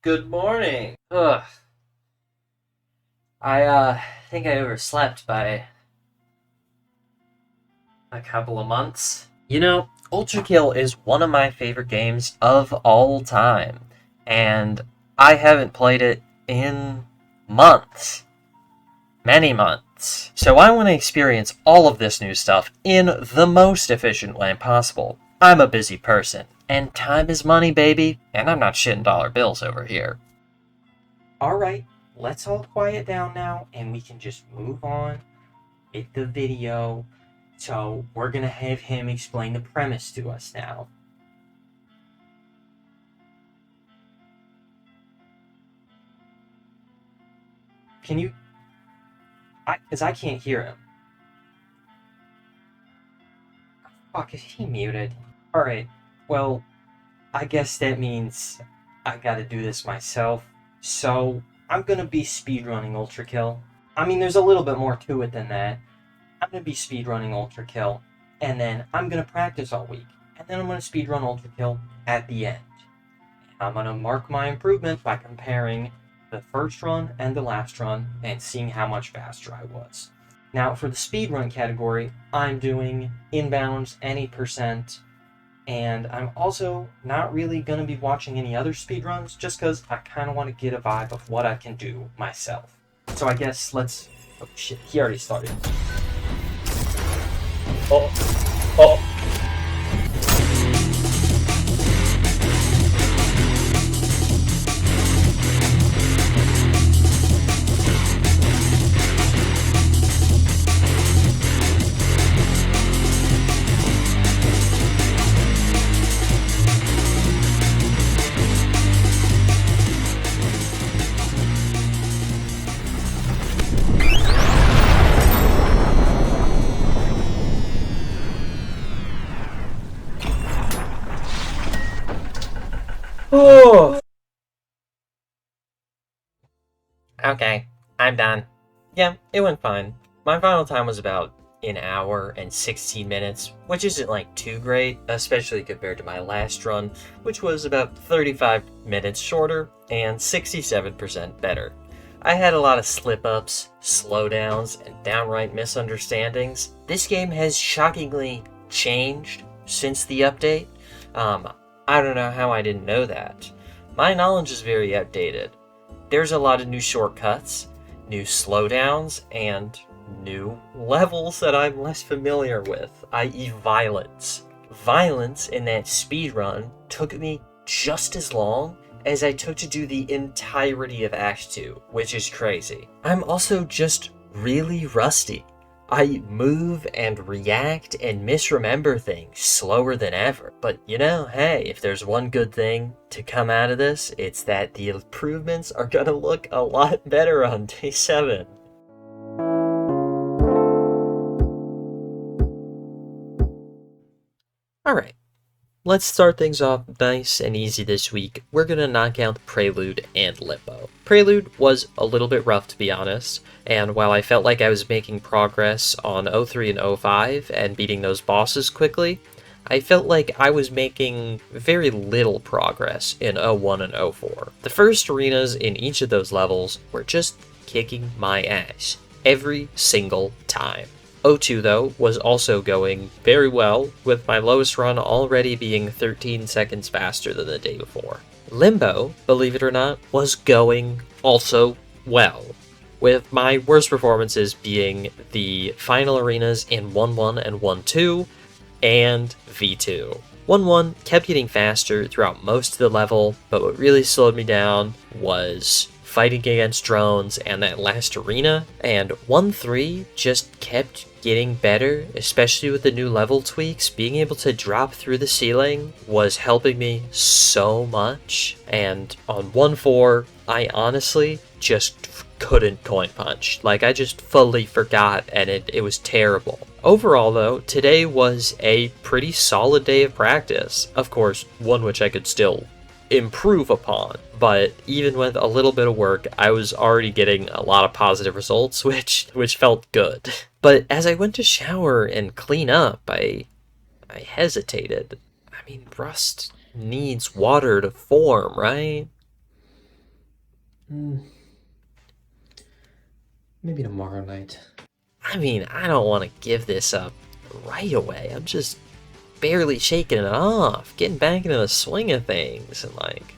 Good morning. Ugh. I think I overslept by a couple of months. Ultrakill is one of my favorite games of all time, and I haven't played it in months. Many months. So I want to experience all of this new stuff in the most efficient way possible. I'm a busy person, and time is money, baby, and I'm not shitting dollar bills over here. Alright, let's all quiet down now and we can just move on with the video. So, we're gonna have him explain the premise to us now. Can you. Because I can't hear him. Fuck, is he muted? Alright, well, I guess that means I gotta do this myself. So, I'm gonna be speedrunning Ultrakill. I mean, there's a little bit more to it than that. I'm gonna be speedrunning Ultrakill, and then I'm gonna practice all week, and then I'm gonna speedrun Ultrakill at the end. I'm gonna mark my improvement by comparing the first run and the last run and seeing how much faster I was. Now, for the speedrun category, I'm doing inbounds, any percent, and I'm also not really going to be watching any other speedruns just because I kind of want to get a vibe of what I can do myself. So I guess let's. Oh shit, he already started. Oh, oh. Oh! Okay, I'm done. Yeah, it went fine. My final time was about an hour and 16 minutes, which isn't like too great, especially compared to my last run, which was about 35 minutes shorter and 67% better. I had a lot of slip-ups, slowdowns, and downright misunderstandings. This game has shockingly changed since the update. I don't know how I didn't know that. My knowledge is very outdated. There's a lot of new shortcuts, new slowdowns, and new levels that I'm less familiar with, i.e. violence. Violence in that speedrun took me just as long as I took to do the entirety of Act 2, which is crazy. I'm also just really rusty. I move and react and misremember things slower than ever. But hey, if there's one good thing to come out of this, it's that the improvements are gonna look a lot better on day 7. Alright, let's start things off nice and easy this week. We're gonna knock out Prelude and Limbo. Prelude was a little bit rough, to be honest, and while I felt like I was making progress on 03 and 05 and beating those bosses quickly, I felt like I was making very little progress in 01 and 04. The first arenas in each of those levels were just kicking my ass every single time. 02, though, was also going very well, with my lowest run already being 13 seconds faster than the day before. Limbo, believe it or not, was going also well, with my worst performances being the final arenas in 1-1 and 1-2, and V2. 1-1 kept getting faster throughout most of the level, but what really slowed me down was fighting against drones and that last arena, and 1-3 just kept getting better, especially with the new level tweaks. Being able to drop through the ceiling was helping me so much, and on 1-4, I honestly just couldn't coin punch. Like, I just fully forgot, and it was terrible. Overall, though, today was a pretty solid day of practice. Of course, one which I could still improve upon, but even with a little bit of work, I was already getting a lot of positive results, which felt good. But as I went to shower and clean up, I hesitated. I mean, rust needs water to form, right? Maybe tomorrow night. I mean, I don't want to give this up right away. I'm just barely shaking it off, getting back into the swing of things, and like,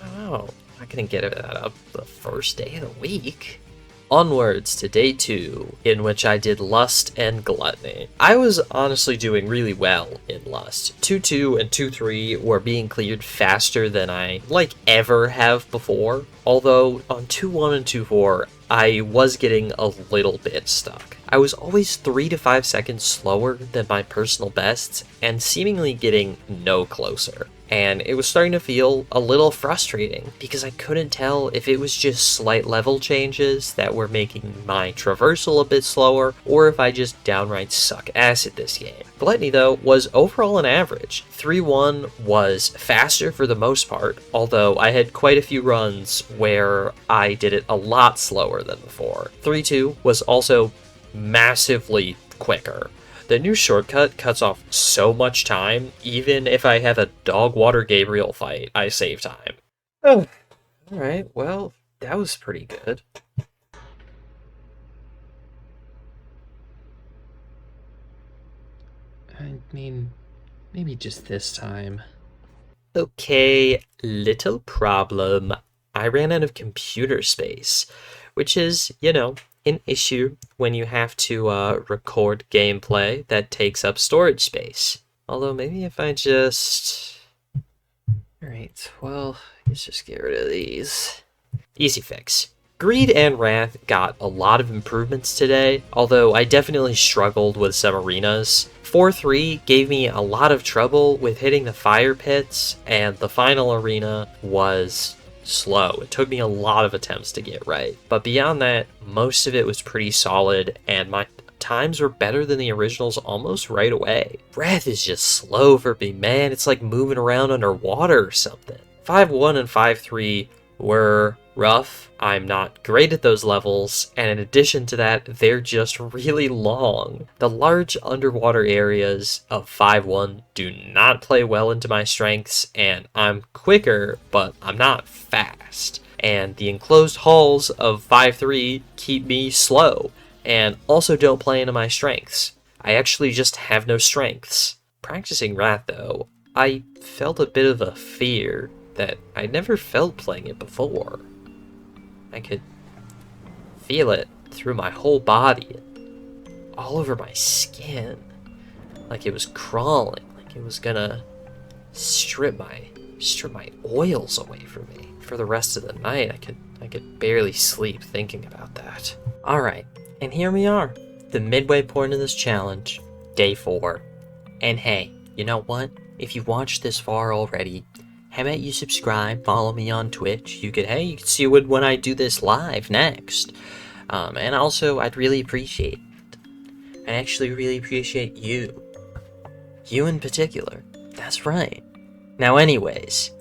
I don't know, I'm not gonna get that up the first day of the week. Onwards to day 2, in which I did Lust and Gluttony. I was honestly doing really well in Lust. 2-2 and 2-3 were being cleared faster than I, ever have before. Although, on 2-1 and 2-4, I was getting a little bit stuck. I was always 3 to 5 seconds slower than my personal bests, and seemingly getting no closer. And it was starting to feel a little frustrating because I couldn't tell if it was just slight level changes that were making my traversal a bit slower, or if I just downright suck ass at this game. Gluttony, though, was overall an average. 3-1 was faster for the most part, although I had quite a few runs where I did it a lot slower than before. 3-2 was also massively quicker. The new shortcut cuts off so much time, even if I have a dog water Gabriel fight, I save time. Oh, alright, well, that was pretty good. I mean, maybe just this time. Okay, little problem. I ran out of computer space, which is, an issue when you have to record gameplay that takes up storage space. Although maybe if I just... Alright, well, let's just get rid of these. Easy fix. Greed and Wrath got a lot of improvements today, although I definitely struggled with some arenas. 4-3 gave me a lot of trouble with hitting the fire pits, and the final arena was slow. It took me a lot of attempts to get right. But beyond that, most of it was pretty solid, and my times were better than the originals almost right away. Wrath is just slow for me, man. It's like moving around underwater or something. 5-1 and 5-3 were rough. I'm not great at those levels, and in addition to that, they're just really long. The large underwater areas of 5-1 do not play well into my strengths, and I'm quicker, but I'm not fast. And the enclosed halls of 5-3 keep me slow, and also don't play into my strengths. I actually just have no strengths. Practicing Wrath, though, I felt a bit of a fear that I never felt playing it before. I could feel it through my whole body, all over my skin, like it was crawling, like it was gonna strip my oils away from me for the rest of the night. I could barely sleep thinking about that. All right, and here we are, the midway point of this challenge, day 4. And hey, you know what? If you've watched this far already, how about you subscribe, follow me on Twitch? You could see when I do this live next. And also, I'd really appreciate it. I actually really appreciate you. You in particular. That's right. Now anyways,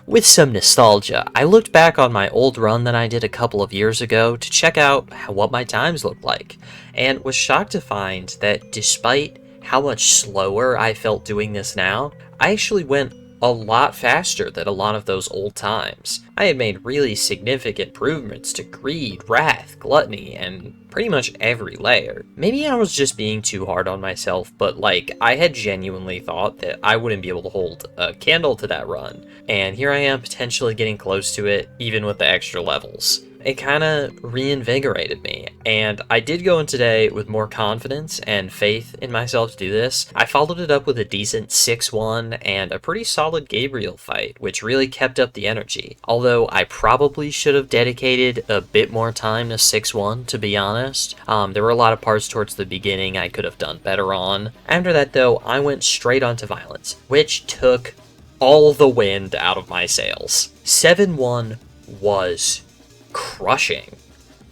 with some nostalgia, I looked back on my old run that I did a couple of years ago to check out what my times looked like, and was shocked to find that despite how much slower I felt doing this now, I actually went a lot faster than a lot of those old times. I had made really significant improvements to Greed, Wrath, Gluttony, and pretty much every layer. Maybe I was just being too hard on myself, but I had genuinely thought that I wouldn't be able to hold a candle to that run, and here I am potentially getting close to it, even with the extra levels. It kind of reinvigorated me, and I did go in today with more confidence and faith in myself to do this. I followed it up with a decent 6-1 and a pretty solid Gabriel fight, which really kept up the energy. Although I probably should have dedicated a bit more time to 6-1, to be honest. There were a lot of parts towards the beginning I could have done better on. After that, though, I went straight onto violence, which took all the wind out of my sails. 7-1 was crushing.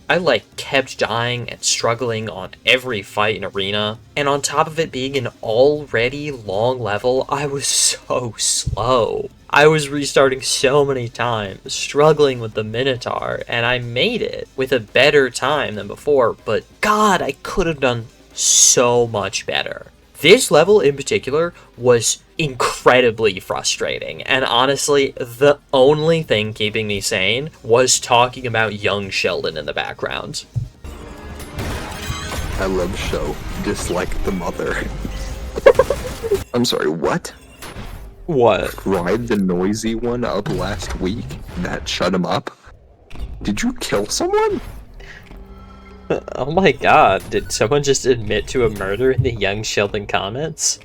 I kept dying and struggling on every fight in arena, and on top of it being an already long level, I was so slow. I was restarting so many times, struggling with the Minotaur, and I made it with a better time than before, but God, I could have done so much better. This level in particular was incredibly frustrating, and honestly, the only thing keeping me sane was talking about young Sheldon in the background. I love show, dislike the mother. I'm sorry, what? What? Fried the noisy one up last week? That shut him up? Did you kill someone? Oh my god, did someone just admit to a murder in the young Sheldon comments?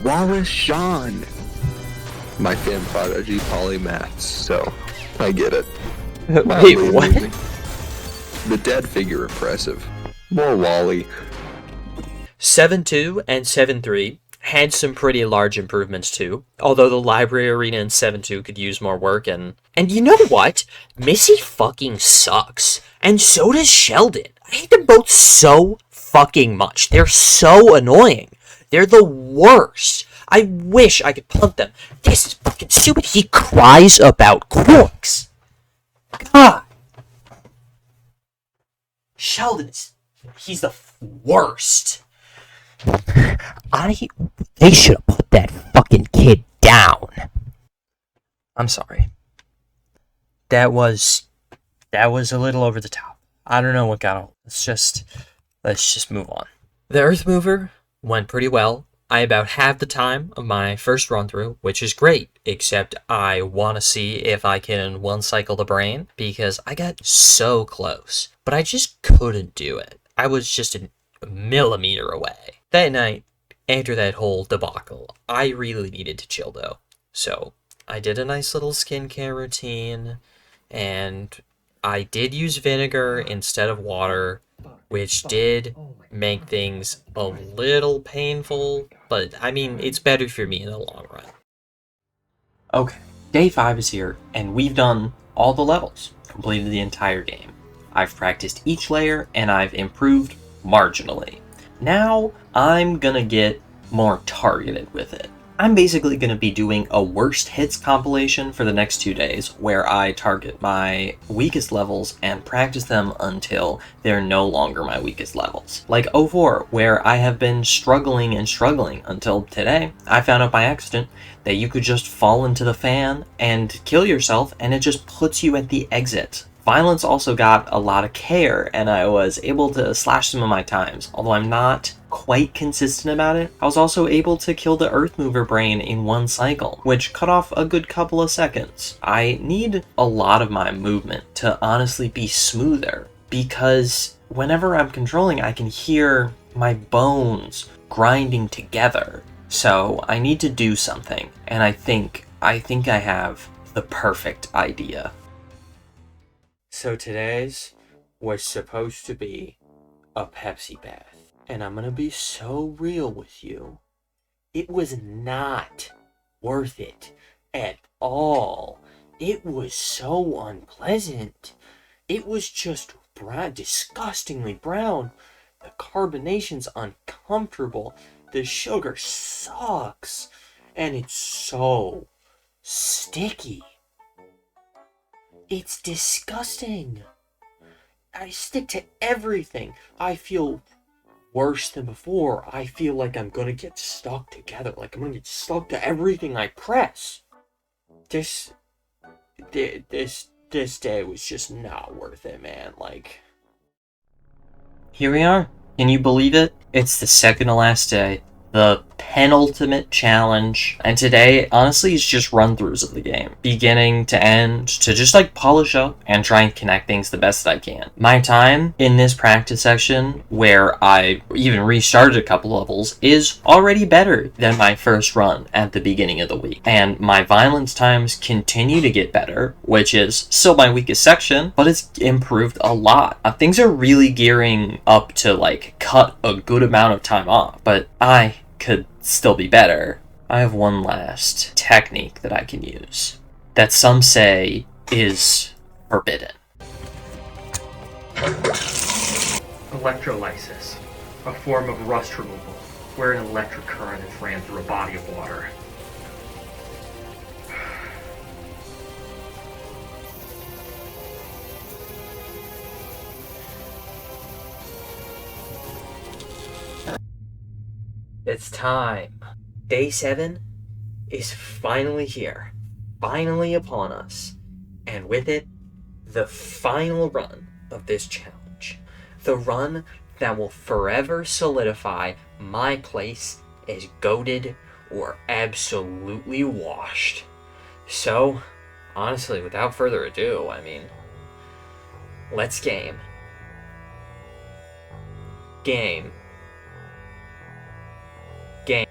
Wallace Shawn! My fan prodigy polymaths, so I get it. Wait, Mildly what? amusing. The dead figure impressive. More Wally. 7.2 and 7.3 had some pretty large improvements too, although the library arena in 7.2 could use more work, and you know what? Missy fucking sucks, and so does Sheldon. I hate them both so fucking much. They're so annoying. They're the worst. I wish I could punt them. This is fucking stupid. He cries about quarks. God. Sheldon he's the worst. They should have put that fucking kid down. I'm sorry. That was a little over the top. I don't know what got on. Let's just move on. The Earth Mover went pretty well. I about had the time of my first run through, which is great, except I want to see if I can one cycle the brain, because I got so close, but I just couldn't do it. I was just a millimeter away. That night, after that whole debacle, I really needed to chill though. So I did a nice little skincare routine, and I did use vinegar instead of water, which did make things a little painful, but I mean, it's better for me in the long run. Okay, day 5 is here, and we've done all the levels, completed the entire game. I've practiced each layer, and I've improved marginally. Now, I'm gonna get more targeted with it. I'm basically going to be doing a worst hits compilation for the next 2 days, where I target my weakest levels and practice them until they're no longer my weakest levels. Like 04, where I have been struggling until today, I found out by accident that you could just fall into the fan and kill yourself, and it just puts you at the exit. Violence also got a lot of care, and I was able to slash some of my times. Although I'm not quite consistent about it, I was also able to kill the Earth Mover brain in one cycle, which cut off a good couple of seconds. I need a lot of my movement to honestly be smoother, because whenever I'm controlling, I can hear my bones grinding together. So I need to do something, and I think I have the perfect idea. So today's was supposed to be a Pepsi bath, and I'm gonna be so real with you. It was not worth it at all. It was so unpleasant. It was just brown, disgustingly brown. The carbonation's uncomfortable. The sugar sucks, and it's so sticky. It's disgusting. I stick to everything. I feel worse than before. I feel like I'm gonna get stuck together. Like I'm gonna get stuck to everything I press. This day was just not worth it, man. Like, here we are. Can you believe it? It's the second to last day. The penultimate challenge, and today honestly is just run-throughs of the game, beginning to end, to just like polish up and try and connect things the best that I can. My time in this practice section, where I even restarted a couple levels, is already better than my first run at the beginning of the week, and my violence times continue to get better, which is still my weakest section, but it's improved a lot. Things are really gearing up to like cut a good amount of time off, but I could still be better. I have one last technique that I can use that some say is forbidden. Electrolysis, a form of rust removal, where an electric current is ran through a body of water. It's time. Day 7 is finally here. Finally upon us. And with it, the final run of this challenge. The run that will forever solidify my place as goated or absolutely washed. So, honestly, without further ado, let's game. Game. Game.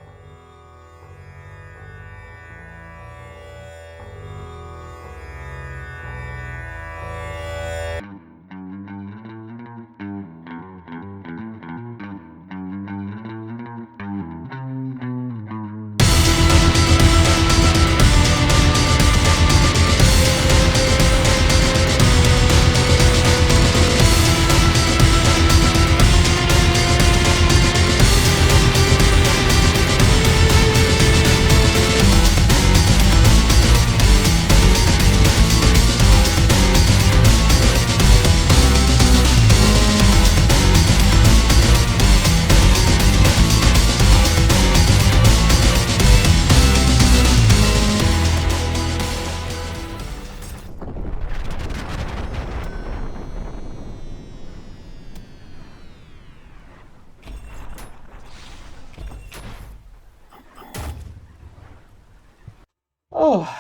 Oh.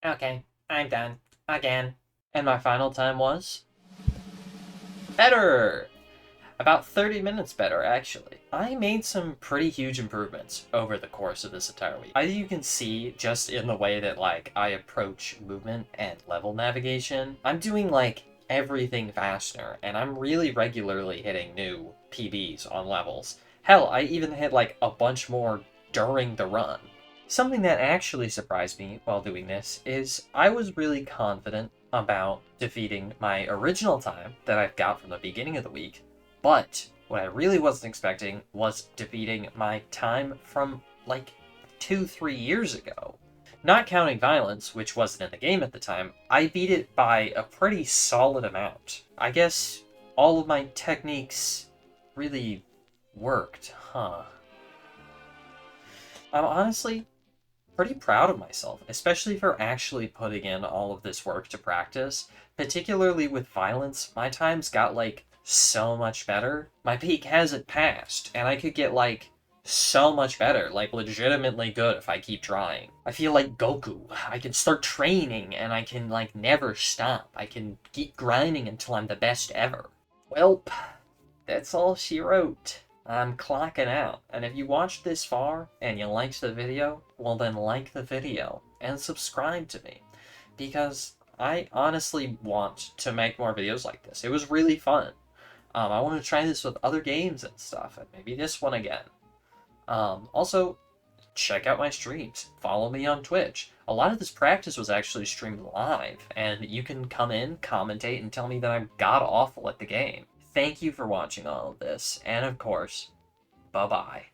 Okay, I'm done. Again. And my final time was... better! About 30 minutes better, actually. I made some pretty huge improvements over the course of this entire week. As you can see, just in the way that, I approach movement and level navigation, I'm doing, everything faster, and I'm really regularly hitting new PBs on levels. Hell, I even hit, a bunch more during the run. Something that actually surprised me while doing this is I was really confident about defeating my original time that I've got from the beginning of the week, but what I really wasn't expecting was defeating my time from, 2-3 years ago. Not counting violence, which wasn't in the game at the time, I beat it by a pretty solid amount. I guess all of my techniques really worked, huh? I'm honestly pretty proud of myself, especially for actually putting in all of this work to practice. Particularly with violence, my times got, so much better. My peak hasn't passed, and I could get, so much better, legitimately good if I keep trying. I feel like Goku. I can start training, and I can, never stop. I can keep grinding until I'm the best ever. Welp, that's all she wrote. I'm clocking out, and if you watched this far and you liked the video, well then like the video and subscribe to me, because I honestly want to make more videos like this. It was really fun. I want to try this with other games and stuff, and maybe this one again. Also, check out my streams. Follow me on Twitch. A lot of this practice was actually streamed live, and you can come in, commentate, and tell me that I'm god-awful at the game. Thank you for watching all of this, and of course, bye-bye.